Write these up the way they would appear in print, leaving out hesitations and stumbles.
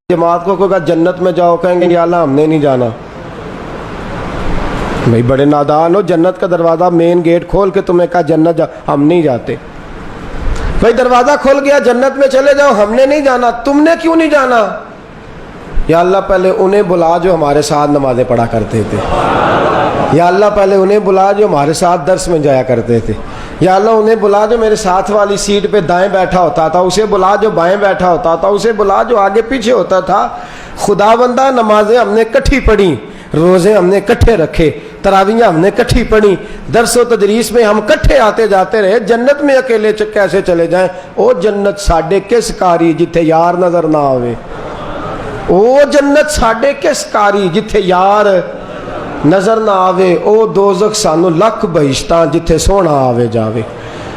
جماعت کو کہا جنت میں جاؤ، کہیں گے یا اللہ ہم نے نہیں جانا۔ بھائی بڑے نادان ہو، جنت کا دروازہ مین گیٹ کھول کے تمہیں کہا جنت جاؤ، ہم نہیں جاتے۔ بھائی دروازہ کھول گیا جنت میں چلے جاؤ، ہم نے نہیں جانا، تم نے کیوں نہیں جانا؟ یا اللہ پہلے انہیں بلا جو ہمارے ساتھ نمازیں پڑھا کرتے تھے، یا اللہ پہلے انہیں بلا جو ہمارے ساتھ درس میں جایا کرتے تھے، یا اللہ انہیں بلا جو میرے ساتھ والی سیٹ پہ دائیں بیٹھا ہوتا تھا، اسے بلا جو بائیں بیٹھا ہوتا تھا، اسے بلا جو آگے پیچھے ہوتا تھا۔ خدا بندہ نمازیں ہم نے کٹھی پڑھی، روزے ہم نے کٹھے رکھے، تراویحیں ہم نے کٹھی پڑھی، درس و تدریس میں ہم کٹھے آتے جاتے رہے، جنت میں اکیلے کیسے چلے جائیں؟ او جنت ساڈے کس کاری جتھے یار نظر نہ آوے، او جنت ساڈے کس کاری جتھے یار نظر نہ آوے، او دوزخ سانو لکھ بہشتاں جتھے سونا آوے جاوے۔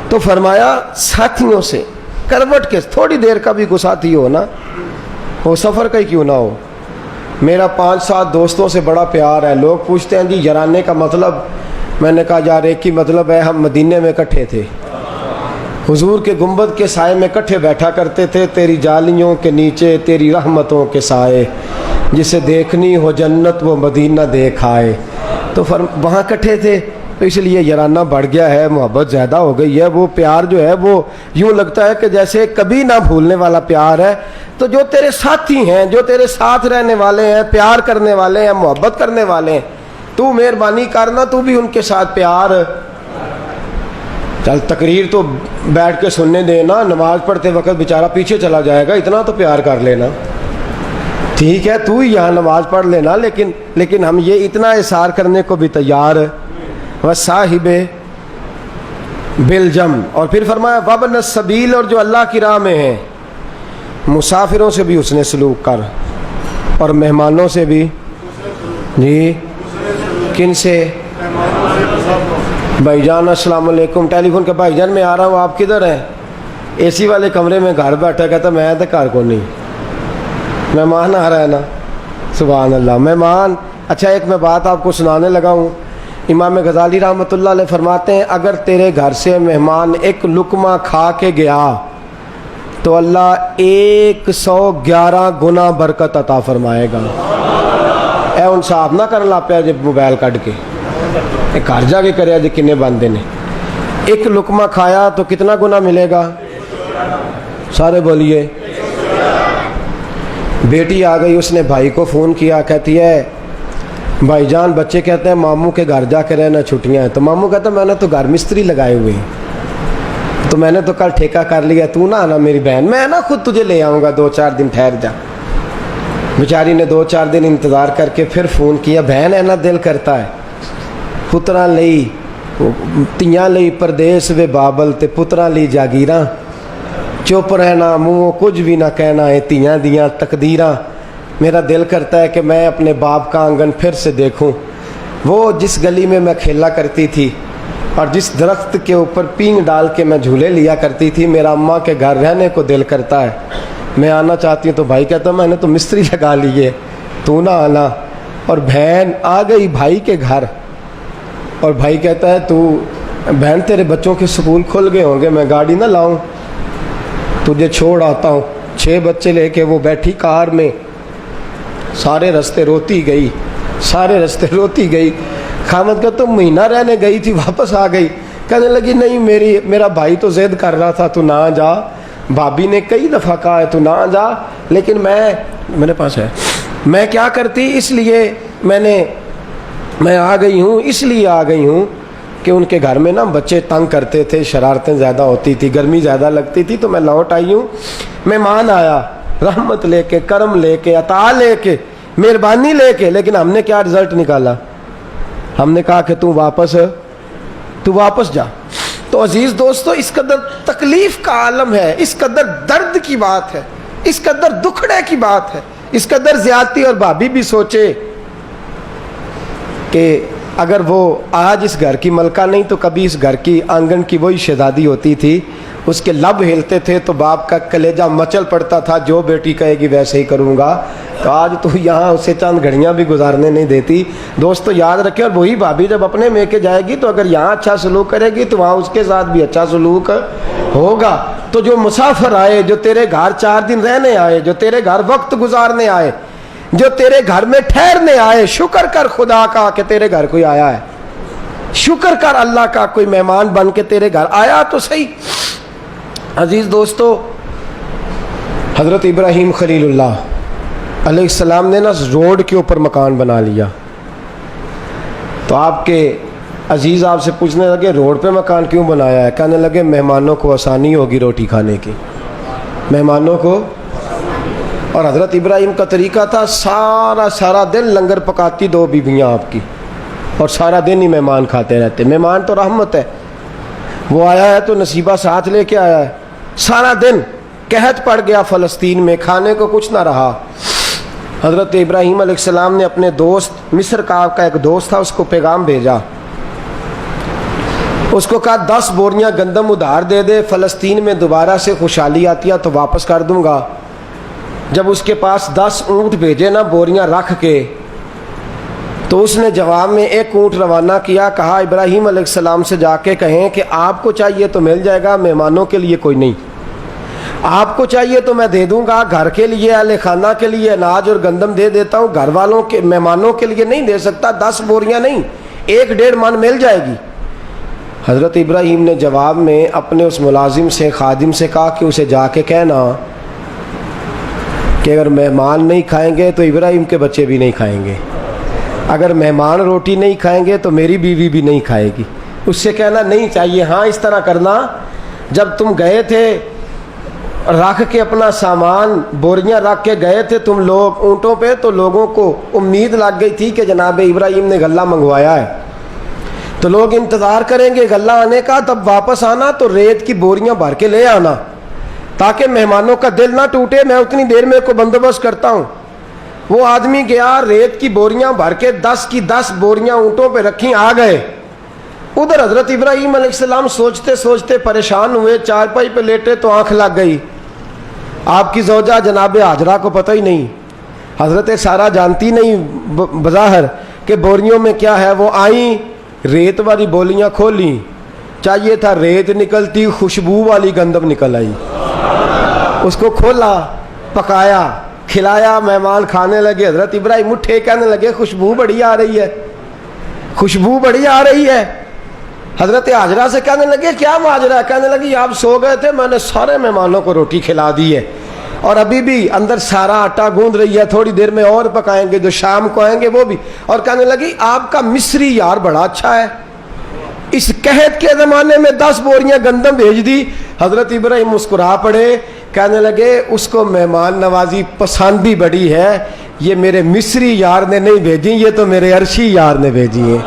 تو فرمایا ساتھیوں سے کروٹ کے تھوڑی دیر کا بھی کوئی ساتھی ہو نا، وہ سفر کا ہی کیوں نہ ہو۔ میرا 5-7 دوستوں سے بڑا پیار ہے۔ لوگ پوچھتے ہیں جی یارانے کا مطلب، میں نے کہا یار ایک ہی مطلب ہے، ہم مدینے میں اکٹھے تھے، حضور کے گنبد کے سائے میں اکٹھے بیٹھا کرتے تھے، تیری جالیوں کے نیچے تیری رحمتوں کے سائے، جسے دیکھنی ہو جنت وہ مدینہ دیکھ آئے۔ تو وہاں اکٹھے تھے، تو اس لیے یارانہ بڑھ گیا ہے، محبت زیادہ ہو گئی ہے، وہ پیار جو ہے وہ یوں لگتا ہے کہ جیسے کبھی نہ بھولنے والا پیار ہے۔ تو جو تیرے ساتھی ہیں، جو تیرے ساتھ رہنے والے ہیں، پیار کرنے والے ہیں، محبت کرنے والے ہیں، تو مہربانی کرنا تو بھی ان کے ساتھ پیار۔ چل تقریر تو بیٹھ کے سننے دینا، نماز پڑھتے وقت بیچارہ پیچھے چلا جائے گا، اتنا تو پیار کر لینا، ٹھیک ہے تو ہی یہاں نماز پڑھ لینا، لیکن ہم یہ اتنا اظہار کرنے کو بھی تیار۔ وصاحب بالجم، اور پھر فرمایا وابن السبیل، اور جو اللہ کی راہ میں ہیں، مسافروں سے بھی حسن سلوک کر، اور مہمانوں سے بھی۔ جی کن سے؟ بھائی جان السلام علیکم، ٹیلی فون کے بھائی جان میں آ رہا ہوں، آپ کدھر ہیں؟ اے سی والے کمرے میں گھر بیٹھا، کہتا میں تو گھر کو نہیں، مہمان آ رہا ہے نا۔ سبحان اللہ، مہمان۔ اچھا ایک میں بات آپ کو سنانے لگا ہوں، امام غزالی رحمۃ اللہ علیہ فرماتے ہیں اگر تیرے گھر سے مہمان ایک لقمہ کھا کے گیا تو اللہ 111 گنا برکت عطا فرمائے گا۔ اے ان صاحب نہ کرن لا پیا جی موبائل کٹ کے، گھر جا کے کریا جی کنے بندے نے، ایک لقمہ کھایا تو کتنا گنا ملے گا؟ سارے بولیے۔ بیٹی آ گئی، اس نے بھائی کو فون کیا، کہتی ہے بھائی جان بچے کہتے ہیں ماموں کے گھر جا کے رہنا، چھٹیاں ہیں۔ تو ماموں کہتا ہے میں نے تو گھر مستری لگائے ہوئے ہیں، تو میں نے تو کل ٹھیکہ کر لیا، تو نہ آنا میری بہن، میں نا خود تجھے لے آؤں گا، 2-4 دن ٹھہر جا۔ بیچاری نے 2-4 دن انتظار کر کے پھر فون کیا، بہن ہے نا دل کرتا ہے، پتراں لئی تیاں لئی پردیس وے بابل تے پتراں لئی جاگیراں، چپ رہنا منہ کچھ بھی نہ کہنا ہے تیاں دیاں تقدیراں۔ میرا دل کرتا ہے کہ میں اپنے باپ کا آنگن پھر سے دیکھوں، وہ جس گلی میں میں کھیلا کرتی تھی اور جس درخت کے اوپر پینگ ڈال کے میں جھولے لیا کرتی تھی، میرا اماں کے گھر رہنے کو دل کرتا ہے، میں آنا چاہتی ہوں۔ تو بھائی کہتا ہے میں نے تو مستری لگا لیے، تو نہ آنا۔ اور بہن آ گئی بھائی کے گھر، اور بھائی کہتا ہے تو بہن تیرے بچوں کے سکول کھل گئے ہوں گے، میں گاڑی نہ لاؤں، تجھے چھوڑ آتا ہوں۔ 6 بچے لے کے وہ بیٹھی کار میں، سارے رستے روتی گئی، سارے رستے روتی گئی۔ خامد کا تو مہینہ رہنے گئی تھی، واپس آ گئی، کہنے لگی نہیں میرا بھائی تو ضد کر رہا تھا تو نہ جا، بھابھی نے کئی دفعہ کہا ہے تو نہ جا، لیکن میرے پاس ہے، میں کیا کرتی، اس لیے میں آ گئی ہوں، اس لیے آ گئی ہوں کہ ان کے گھر میں نا بچے تنگ کرتے تھے، شرارتیں زیادہ ہوتی تھی، گرمی زیادہ لگتی تھی، تو میں لوٹ آئی ہوں۔ مہمان آیا رحمت لے کے، کرم لے کے، عطا لے کے، مہربانی لے کے، لیکن ہم نے کیا رزلٹ نکالا؟ ہم نے کہا کہ تو واپس جا۔ تو عزیز دوستو، اس قدر تکلیف کا عالم ہے، اس قدر درد کی بات ہے، اس قدر دکھڑے کی بات ہے، اس قدر زیادتی۔ اور بھابھی بھی سوچے کہ اگر وہ آج اس گھر کی ملکہ نہیں تو کبھی اس گھر کی آنگن کی وہی شہزادی ہوتی تھی، اس کے لب ہلتے تھے تو باپ کا کلیجہ مچل پڑتا تھا، جو بیٹی کہے گی ویسے ہی کروں گا۔ تو آج تو یہاں اسے چند گھڑیاں بھی گزارنے نہیں دیتی۔ دوستو یاد رکھیں، اور وہی بھابھی جب اپنے میں کے جائے گی تو اگر یہاں اچھا سلوک کرے گی تو وہاں اس کے ساتھ بھی اچھا سلوک ہوگا۔ تو جو مسافر آئے، جو تیرے گھر 4 دن رہنے آئے، جو تیرے گھر وقت گزارنے آئے، جو تیرے گھر میں ٹھہرنے آئے، شکر کر خدا کا کہ تیرے گھر کوئی آیا ہے، شکر کر اللہ کا کوئی مہمان بن کے تیرے گھر آیا تو صحیح۔ عزیز دوستو، حضرت ابراہیم خلیل اللہ علیہ السلام نے نا روڈ کے اوپر مکان بنا لیا۔ تو آپ کے عزیز آپ سے پوچھنے لگے روڈ پہ مکان کیوں بنایا ہے؟ کہنے لگے مہمانوں کو آسانی ہوگی روٹی کھانے کی، مہمانوں کو۔ اور حضرت ابراہیم کا طریقہ تھا، سارا دن لنگر پکاتی 2 بیویاں آپ کی، اور سارا دن ہی مہمان کھاتے رہتے۔ مہمان تو رحمت ہے، وہ آیا ہے تو نصیبہ ساتھ لے کے آیا ہے۔ سارا دن قحط پڑ گیا فلسطین میں، کھانے کو کچھ نہ رہا۔ حضرت ابراہیم علیہ السلام نے اپنے دوست، مصر کا آپ کا ایک دوست تھا، اس کو پیغام بھیجا، اس کو کہا 10 بوریاں گندم ادھار دے دے، فلسطین میں دوبارہ سے خوشحالی آتی ہے تو واپس کر دوں گا۔ جب اس کے پاس 10 اونٹ بھیجے نا بوریاں رکھ کے، تو اس نے جواب میں 1 اونٹ روانہ کیا، کہا ابراہیم علیہ السلام سے جا کے کہیں کہ آپ کو چاہیے تو مل جائے گا، مہمانوں کے لیے کوئی نہیں، آپ کو چاہیے تو میں دے دوں گا، گھر کے لیے اہل خانہ کے لیے اناج اور گندم دے دیتا ہوں، گھر والوں کے مہمانوں کے لیے نہیں دے سکتا، 10 بوریاں نہیں 1-1.5 من مل جائے گی۔ حضرت ابراہیم نے جواب میں اپنے اس ملازم سے، خادم سے کہا کہ اسے جا کے کہنا کہ اگر مہمان نہیں کھائیں گے تو ابراہیم کے بچے بھی نہیں کھائیں گے، اگر مہمان روٹی نہیں کھائیں گے تو میری بیوی بھی نہیں کھائے گی۔ اس سے کہنا نہیں چاہیے، ہاں اس طرح کرنا، جب تم گئے تھے رکھ کے اپنا سامان، بوریاں رکھ کے گئے تھے تم لوگ اونٹوں پہ، تو لوگوں کو امید لگ گئی تھی کہ جناب ابراہیم نے غلہ منگوایا ہے، تو لوگ انتظار کریں گے غلہ آنے کا، تب واپس آنا تو ریت کی بوریاں بھر کے لے آنا تاکہ مہمانوں کا دل نہ ٹوٹے، میں اتنی دیر میں کو بندوبست کرتا ہوں۔ وہ آدمی گیا، ریت کی بوریاں بھر کے 10 کی 10 بوریاں اونٹوں پہ رکھیں، آ گئے۔ ادھر حضرت ابراہیم علیہ السلام سوچتے سوچتے پریشان ہوئے، چارپائی پہ لیٹے تو آنکھ لگ گئی۔ آپ کی زوجہ جناب ہاجرہ کو پتہ ہی نہیں، حضرت سارہ جانتی نہیں بظاہر کہ بوریوں میں کیا ہے۔ وہ آئیں، ریت والی بولیاں کھولیں، چاہیے تھا ریت نکلتی، خوشبو والی گندم نکل آئی۔ اس کو کھولا، پکایا، کھلایا، مہمان کھانے لگے۔ حضرت ابراہیم اٹھے، کہنے لگے خوشبو بڑی آ رہی ہے، خوشبو بڑی آ رہی ہے۔ حضرت ہاجرہ سے کہنے لگے کیا ماجرا ہے؟ کہنے لگی آپ سو گئے تھے، میں نے سارے مہمانوں کو روٹی کھلا دی ہے، اور ابھی بھی اندر سارا آٹا گوندھ رہی ہے، تھوڑی دیر میں اور پکائیں گے، جو شام کو آئیں گے وہ بھی۔ اور کہنے لگی آپ کا مصری یار بڑا اچھا ہے، اس قحط کے زمانے میں 10 بوریاں گندم بھیج دی۔ حضرت ابراہیم مسکرا پڑے، کہنے لگے اس کو مہمان نوازی پسند بھی بڑی ہے، یہ میرے مصری یار نے نہیں بھیجی، یہ تو میرے عرشی یار نے بھیجی ہے۔